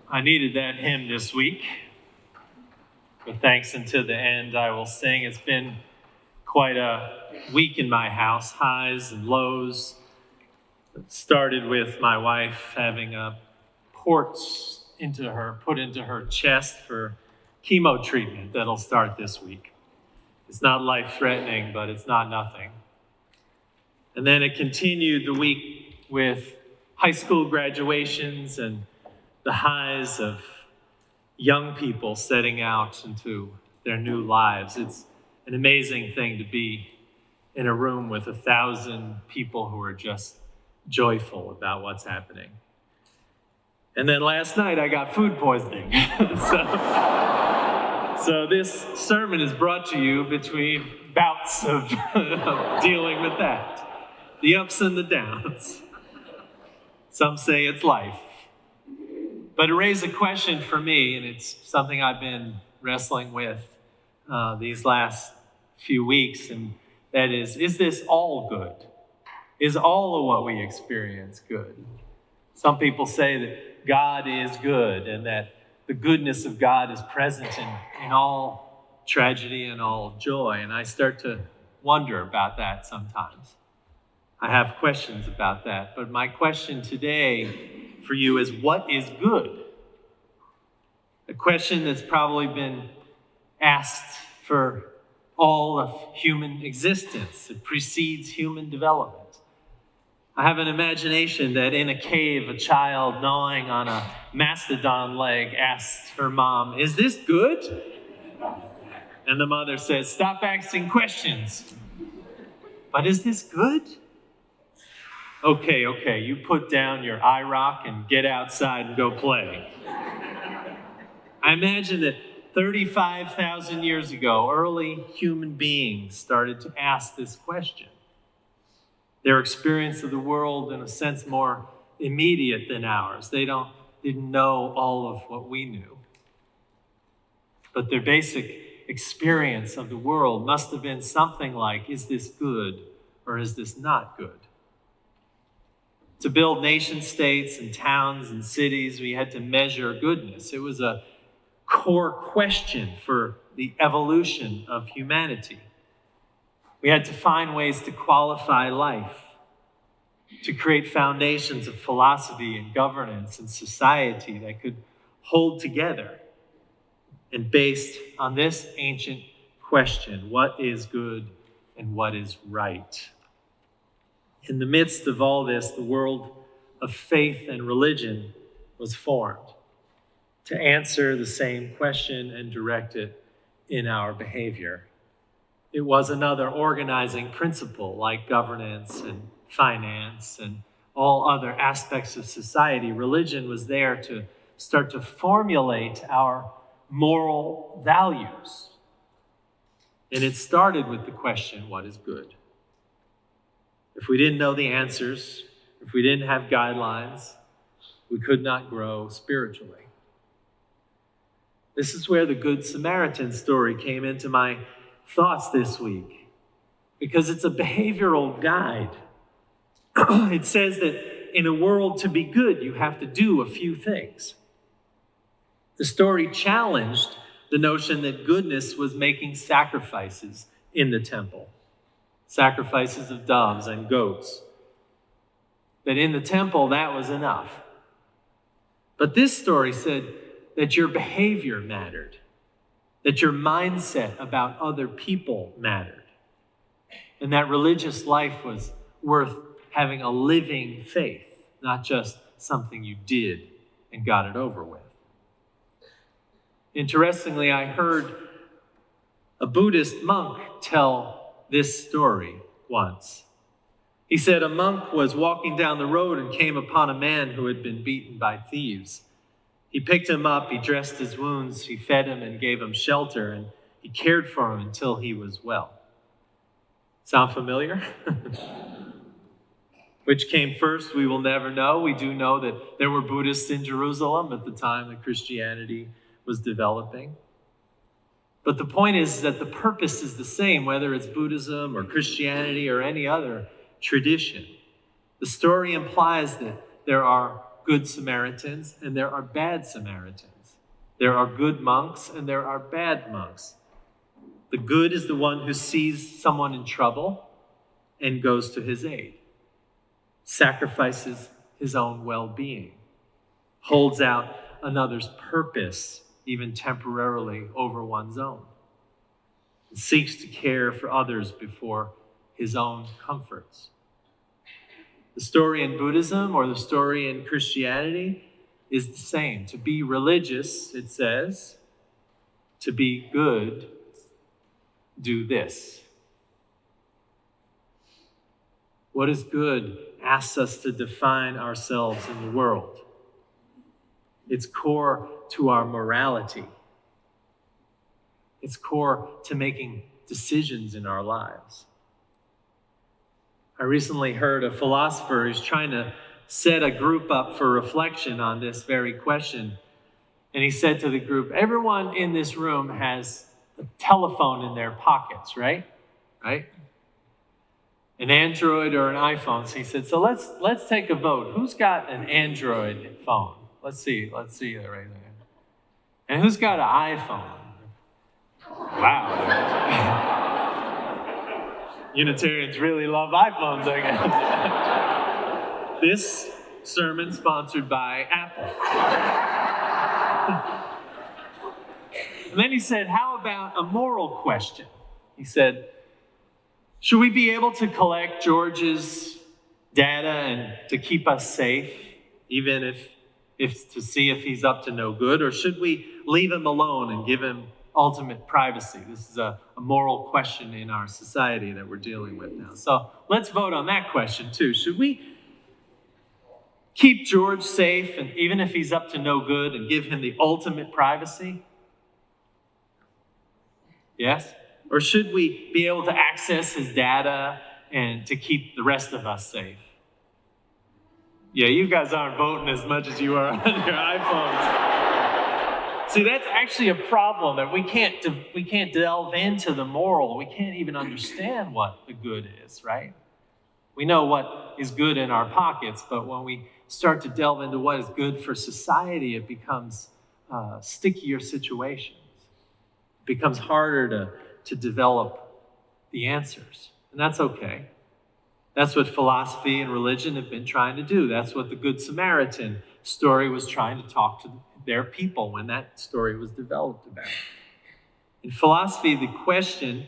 I needed that hymn this week. With thanks unto the end, I will sing. It's been quite a week in my house, highs and lows. It started with my wife having a port put into her chest for chemo treatment that'll start this week. It's not life-threatening, but it's not nothing. And then it continued the week with high school graduations and the highs of young people setting out into their new lives. It's an amazing thing to be in a room with 1,000 people who are just joyful about what's happening. And then last night I got food poisoning. So this sermon is brought to you between bouts of dealing with that. The ups and the downs. Some say it's life. But it raised a question for me, and it's something I've been wrestling with these last few weeks, and that is this all good? Is all of what we experience good? Some people say that God is good, and that the goodness of God is present in all tragedy and all joy, and I start to wonder about that sometimes. I have questions about that, but my question today for you is, what is good? A question that's probably been asked for all of human existence. It precedes human development. I have an imagination that in a cave, a child gnawing on a mastodon leg asks her mom, "Is this good?" And the mother says, "Stop asking questions." "But is this good?" Okay, you put down your eye rock and get outside and go play. I imagine that 35,000 years ago, early human beings started to ask this question. Their experience of the world, in a sense, more immediate than ours. They didn't know all of what we knew. But their basic experience of the world must have been something like, is this good or is this not good? To build nation states and towns and cities, we had to measure goodness. It was a core question for the evolution of humanity. We had to find ways to qualify life, to create foundations of philosophy and governance and society that could hold together. And based on this ancient question, what is good and what is right? In the midst of all this, the world of faith and religion was formed to answer the same question and direct it in our behavior. It was another organizing principle like governance and finance and all other aspects of society. Religion was there to start to formulate our moral values. And it started with the question, what is good? If we didn't know the answers, if we didn't have guidelines, we could not grow spiritually. This is where the Good Samaritan story came into my thoughts this week, because it's a behavioral guide. It says that in a world to be good, you have to do a few things. The story challenged the notion that goodness was making sacrifices in the temple. Sacrifices of doves and goats. That in the temple, that was enough. But this story said that your behavior mattered, that your mindset about other people mattered, and that religious life was worth having a living faith, not just something you did and got it over with. Interestingly, I heard a Buddhist monk tell this story once. He said a monk was walking down the road and came upon a man who had been beaten by thieves. He picked him up, he dressed his wounds, he fed him and gave him shelter, and he cared for him until he was well. Sound familiar? Which came first, we will never know. We do know that there were Buddhists in Jerusalem at the time that Christianity was developing. But the point is that the purpose is the same, whether it's Buddhism or Christianity or any other tradition. The story implies that there are good Samaritans and there are bad Samaritans. There are good monks and there are bad monks. The good is the one who sees someone in trouble and goes to his aid, sacrifices his own well-being, holds out another's purpose, even temporarily, over one's own, and seeks to care for others before his own comforts. The story in Buddhism or the story in Christianity is the same. To be religious, it says, to be good, do this. What is good asks us to define ourselves in the world. It's core to our morality. It's core to making decisions in our lives. I recently heard a philosopher who's trying to set a group up for reflection on this very question. And he said to the group, everyone in this room has a telephone in their pockets, right? Right? An Android or an iPhone. So he said, so let's take a vote. Who's got an Android phone? Let's see that right there. And who's got an iPhone? Wow. Unitarians really love iPhones, I guess. This sermon sponsored by Apple. And then he said, how about a moral question? He said, should we be able to collect George's data and to keep us safe, even if to see if he's up to no good, or should we leave him alone and give him ultimate privacy? This is a moral question in our society that we're dealing with now. So let's vote on that question too. Should we keep George safe, and even if he's up to no good, and give him the ultimate privacy? Yes? Or should we be able to access his data and to keep the rest of us safe? Yeah, you guys aren't voting as much as you are on your iPhones. See, that's actually a problem, that we can't delve into the moral. We can't even understand what the good is, right? We know what is good in our pockets, but when we start to delve into what is good for society, it becomes stickier situations. It becomes harder to develop the answers. And that's okay. That's what philosophy and religion have been trying to do. That's what the Good Samaritan story was trying to talk to their people when that story was developed about. In philosophy, the question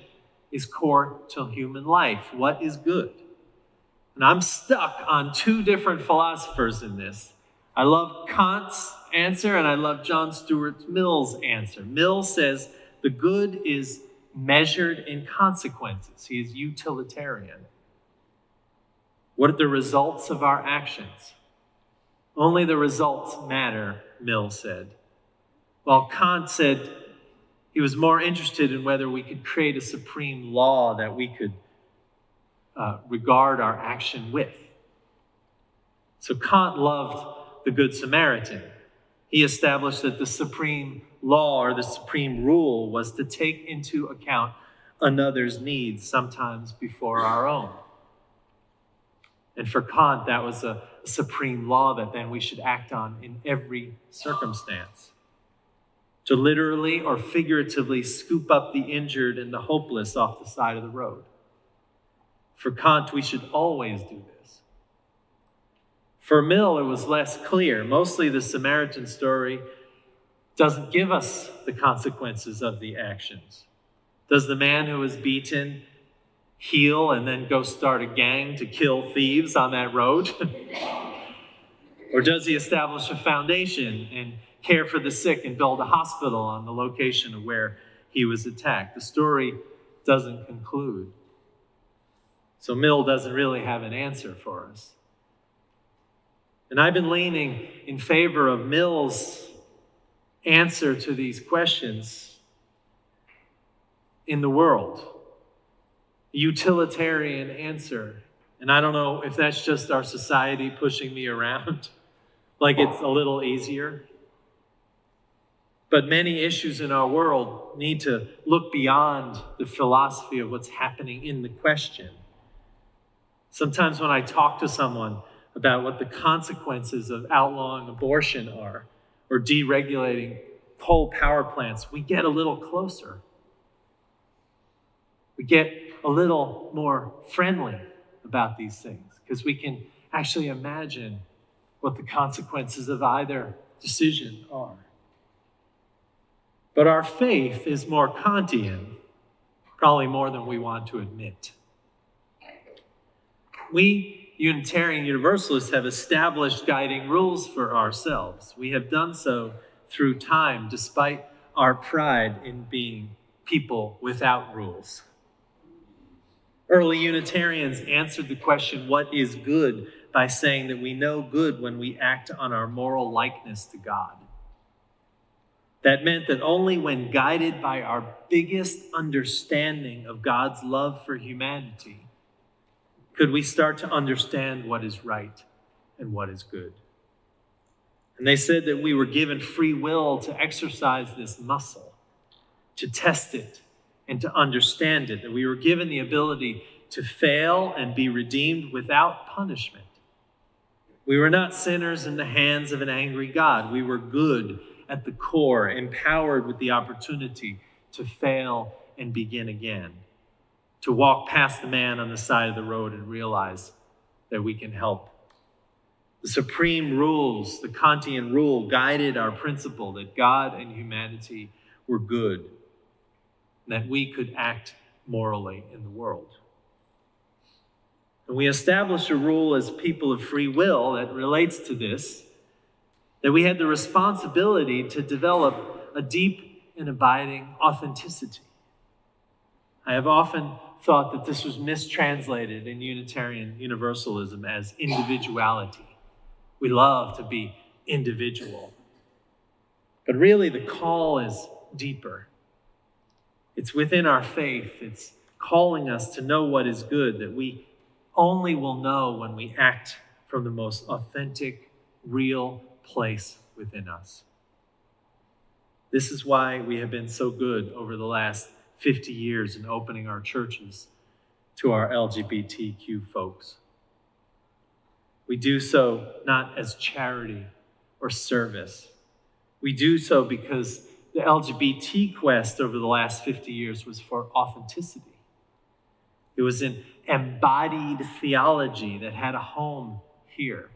is core to human life. What is good? And I'm stuck on two different philosophers in this. I love Kant's answer and I love John Stuart Mill's answer. Mill says the good is measured in consequences. He is utilitarian. What are the results of our actions? Only the results matter, Mill said. While Kant said he was more interested in whether we could create a supreme law that we could regard our action with. So Kant loved the Good Samaritan. He established that the supreme law or the supreme rule was to take into account another's needs, sometimes before our own. And for Kant, that was a supreme law that then we should act on in every circumstance. To literally or figuratively scoop up the injured and the hopeless off the side of the road. For Kant, we should always do this. For Mill, it was less clear. Mostly the Samaritan story doesn't give us the consequences of the actions. Does the man who was beaten heal and then go start a gang to kill thieves on that road? Or does he establish a foundation and care for the sick and build a hospital on the location of where he was attacked? The story doesn't conclude. So Mill doesn't really have an answer for us. And I've been leaning in favor of Mill's answer to these questions in the world. A utilitarian answer. And I don't know if that's just our society pushing me around, like it's a little easier. But many issues in our world need to look beyond the philosophy of what's happening in the question. Sometimes when I talk to someone about what the consequences of outlawing abortion are, or deregulating coal power plants, we get a little closer. We get a little more friendly about these things because we can actually imagine what the consequences of either decision are. But our faith is more Kantian, probably more than we want to admit. We Unitarian Universalists have established guiding rules for ourselves. We have done so through time, despite our pride in being people without rules. Early Unitarians answered the question, what is good, by saying that we know good when we act on our moral likeness to God. That meant that only when guided by our biggest understanding of God's love for humanity could we start to understand what is right and what is good. And they said that we were given free will to exercise this muscle, to test it and to understand it, that we were given the ability to fail and be redeemed without punishment. We were not sinners in the hands of an angry God. We were good at the core, empowered with the opportunity to fail and begin again, to walk past the man on the side of the road and realize that we can help. The supreme rules, the Kantian rule, guided our principle that God and humanity were good, and that we could act morally in the world. And we established a rule as people of free will that relates to this, that we had the responsibility to develop a deep and abiding authenticity. I have often thought that this was mistranslated in Unitarian Universalism as individuality. We love to be individual. But really, the call is deeper. It's within our faith. It's calling us to know what is good, that we only will know when we act from the most authentic, real place within us. This is why we have been so good over the last 50 years in opening our churches to our LGBTQ folks. We do so not as charity or service. We do so because the LGBT quest over the last 50 years was for authenticity. It was an embodied theology that had a home here.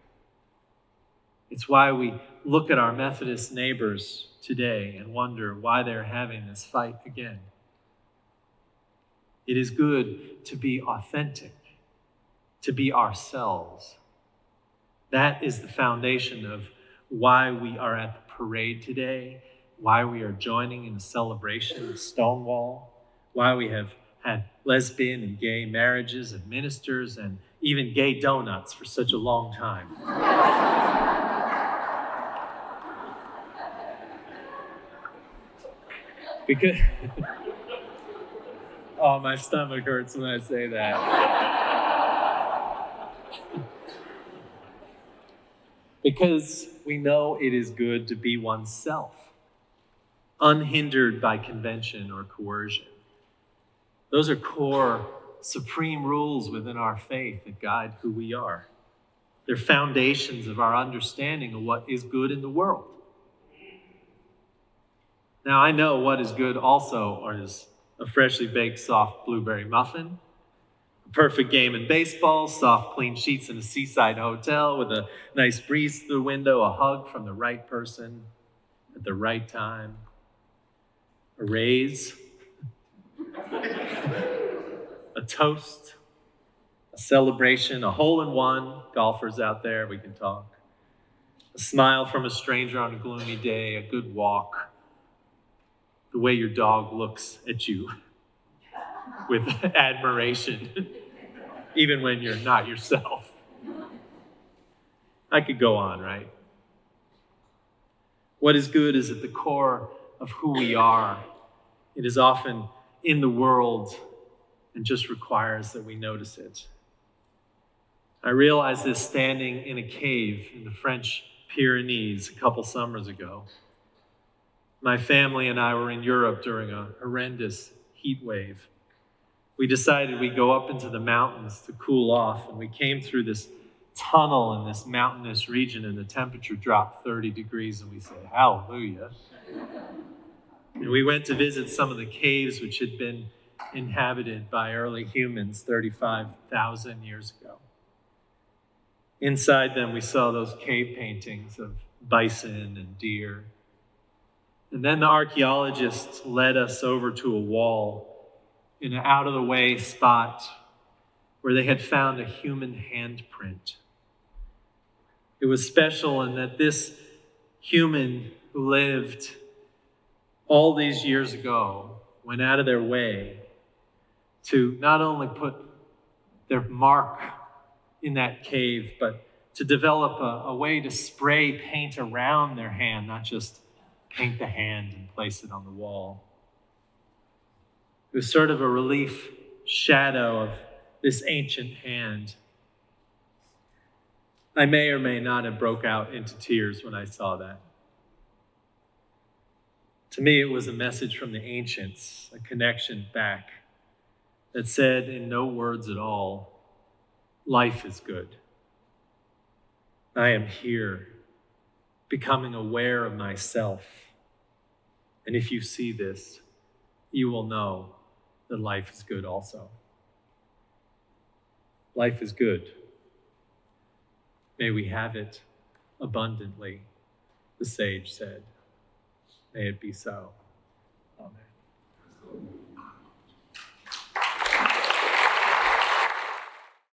It's why we look at our Methodist neighbors today and wonder why they're having this fight again. It is good to be authentic, to be ourselves. That is the foundation of why we are at the parade today, why we are joining in the celebration of Stonewall, why we have had lesbian and gay marriages and ministers and even gay donuts for such a long time. Because, oh, my stomach hurts when I say that. Because we know it is good to be oneself, unhindered by convention or coercion. Those are core, supreme rules within our faith that guide who we are. They're foundations of our understanding of what is good in the world. Now, I know what is good also is a freshly baked soft blueberry muffin, a perfect game in baseball, soft clean sheets in a seaside hotel with a nice breeze through the window, a hug from the right person at the right time, a raise, a toast, a celebration, a hole-in-one, golfers out there, we can talk, a smile from a stranger on a gloomy day, a good walk, the way your dog looks at you with admiration, even when you're not yourself. I could go on, right? What is good is at the core of who we are. It is often in the world and just requires that we notice it. I realized this standing in a cave in the French Pyrenees a couple summers ago. My family and I were in Europe during a horrendous heat wave. We decided we'd go up into the mountains to cool off, and we came through this tunnel in this mountainous region, and the temperature dropped 30 degrees, and we said, hallelujah. And we went to visit some of the caves which had been inhabited by early humans 35,000 years ago. Inside them, we saw those cave paintings of bison and deer. And then the archaeologists led us over to a wall in an out-of-the-way spot where they had found a human handprint. It was special in that this human who lived all these years ago went out of their way to not only put their mark in that cave, but to develop a way to spray paint around their hand, not just paint the hand and place it on the wall. It was sort of a relief shadow of this ancient hand. I may or may not have broke out into tears when I saw that. To me, it was a message from the ancients, a connection back that said in no words at all, life is good. I am here, becoming aware of myself. And if you see this, you will know that life is good also. Life is good. May we have it abundantly, the sage said. May it be so. Amen.